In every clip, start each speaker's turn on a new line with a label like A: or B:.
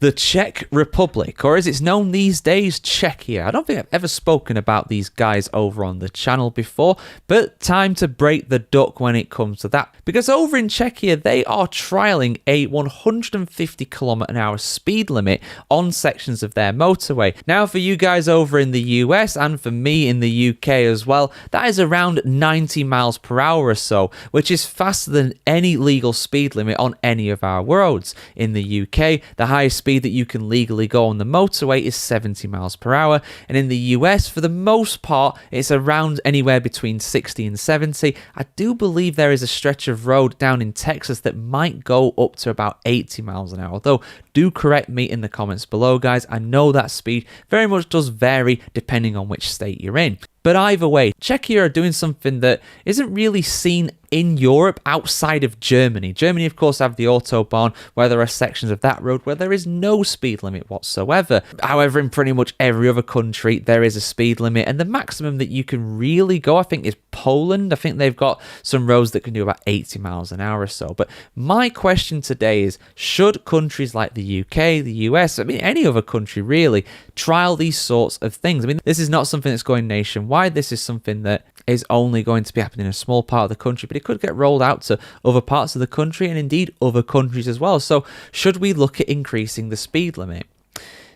A: the Czech Republic, or as it's known these days, Czechia. I don't think I've ever spoken about these guys over on the channel before, but time to break the duck when it comes to that. Because over in Czechia, they are trialling a 150km/h speed limit on sections of their motorway. Now, for you guys over in the US and for me in the UK as well, that is around 90 miles per hour or so, which is faster than any legal speed limit on any of our roads. In the UK, the highest speed that you can legally go on the motorway is 70 miles per hour, and in the US, for the most part, it's around anywhere between 60 and 70. I do believe there is a stretch of road down in Texas that might go up to about 80 miles an hour, though do correct me in the comments below, guys. I know that speed very much does vary depending on which state you're in. But either way, Czechia are doing something that isn't really seen in Europe outside of Germany. Germany, of course, have the Autobahn, where there are sections of that road where there is no speed limit whatsoever. However, in pretty much every other country, there is a speed limit, and the maximum that you can really go, I think, is Poland. I think they've got some roads that can do about 80 miles an hour or so. But my question today is, should countries like the UK, the US, I mean, any other country really, trial these sorts of things? I mean, this is not something that's going nationwide. This is something that is only going to be happening in a small part of the country, but it could get rolled out to other parts of the country and indeed other countries as well. So should we look at increasing the speed limit?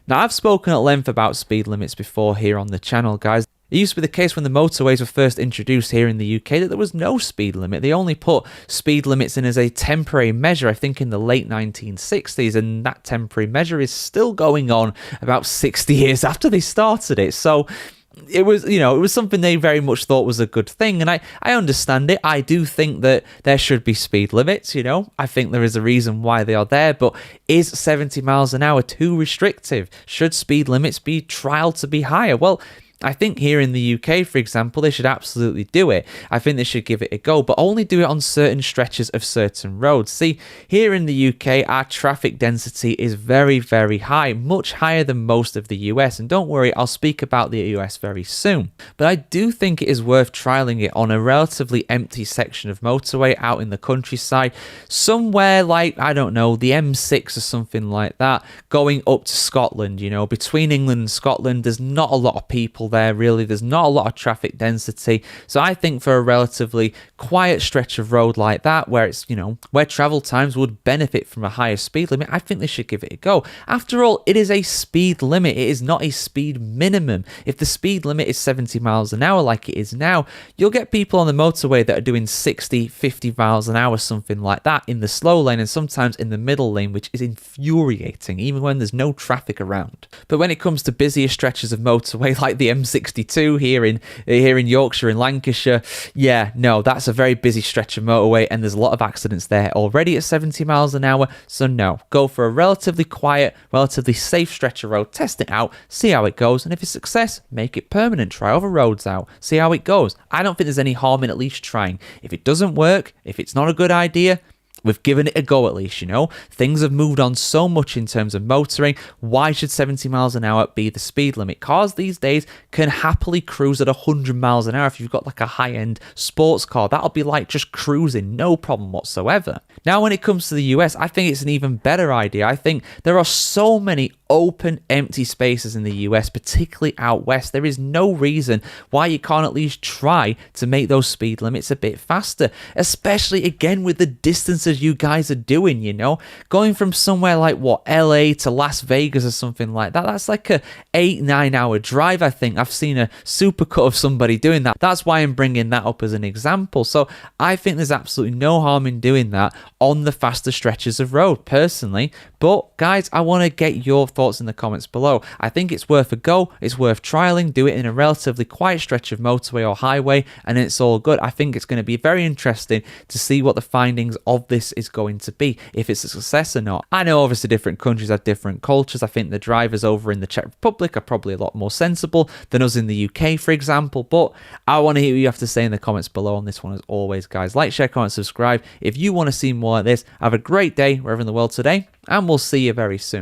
A: Now, I've spoken at length about speed limits before here on the channel, guys. It used to be the case when the motorways were first introduced here in the UK that there was no speed limit. They only put speed limits in as a temporary measure, I think in the late 1960s, and that temporary measure is still going on about 60 years after they started it. So it was, it was something they very much thought was a good thing, and I understand it. I do think that there should be speed limits, I think there is a reason why they are there, but is 70 miles an hour too restrictive? Should speed limits be trialed to be higher? Well, I think here in the UK, for example, they should absolutely do it. I think they should give it a go, but only do it on certain stretches of certain roads. See, here in the UK, our traffic density is very, very high, much higher than most of the US. And don't worry, I'll speak about the US very soon. But I do think it is worth trialing it on a relatively empty section of motorway out in the countryside, somewhere like, I don't know, the M6 or something like that, going up to Scotland. Between England and Scotland, there's not a lot of people there really. There's not a lot of traffic density, so I think for a relatively quiet stretch of road like that, where it's where travel times would benefit from a higher speed limit, I think they should give it a go. After all, it is a speed limit, it is not a speed minimum. If the speed limit is 70 miles an hour like it is now, you'll get people on the motorway that are doing 60, 50 miles an hour, something like that, in the slow lane and sometimes in the middle lane, which is infuriating even when there's no traffic around. But when it comes to busier stretches of motorway like the M62 here in Yorkshire and Lancashire, yeah, no, that's a very busy stretch of motorway and there's a lot of accidents there already at 70 miles an hour. So no, go for a relatively quiet, relatively safe stretch of road, test it out, see how it goes, and if it's a success, make it permanent, try other roads out, see how it goes. I don't think there's any harm in at least trying. If it doesn't work, if it's not a good idea, we've given it a go at least, Things have moved on so much in terms of motoring. Why should 70 miles an hour be the speed limit? Cars these days can happily cruise at 100 miles an hour if you've got like a high-end sports car. That'll be like just cruising, no problem whatsoever. Now, when it comes to the US, I think it's an even better idea. I think there are so many open, empty spaces in the US, particularly out west. There is no reason why you can't at least try to make those speed limits a bit faster, especially again with the distances you guys are doing, going from somewhere like LA to Las Vegas or something like that. That's like a 8-9 hour drive. I think I've seen a supercut of somebody doing that. That's why I'm bringing that up as an example. So I think there's absolutely no harm in doing that on the faster stretches of road personally. But guys, I want to get your thoughts in the comments below. I think it's worth a go. It's worth trialing. Do it in a relatively quiet stretch of motorway or highway and it's all good. I think it's going to be very interesting to see what the findings of this is going to be, if it's a success or not. I know obviously different countries have different cultures. I think the drivers over in the Czech Republic are probably a lot more sensible than us in the UK, for example, but I want to hear what you have to say in the comments below on this one as always, guys. Like, share, comment, subscribe if you want to see more like this. Have a great day wherever in the world today, and we'll see you very soon.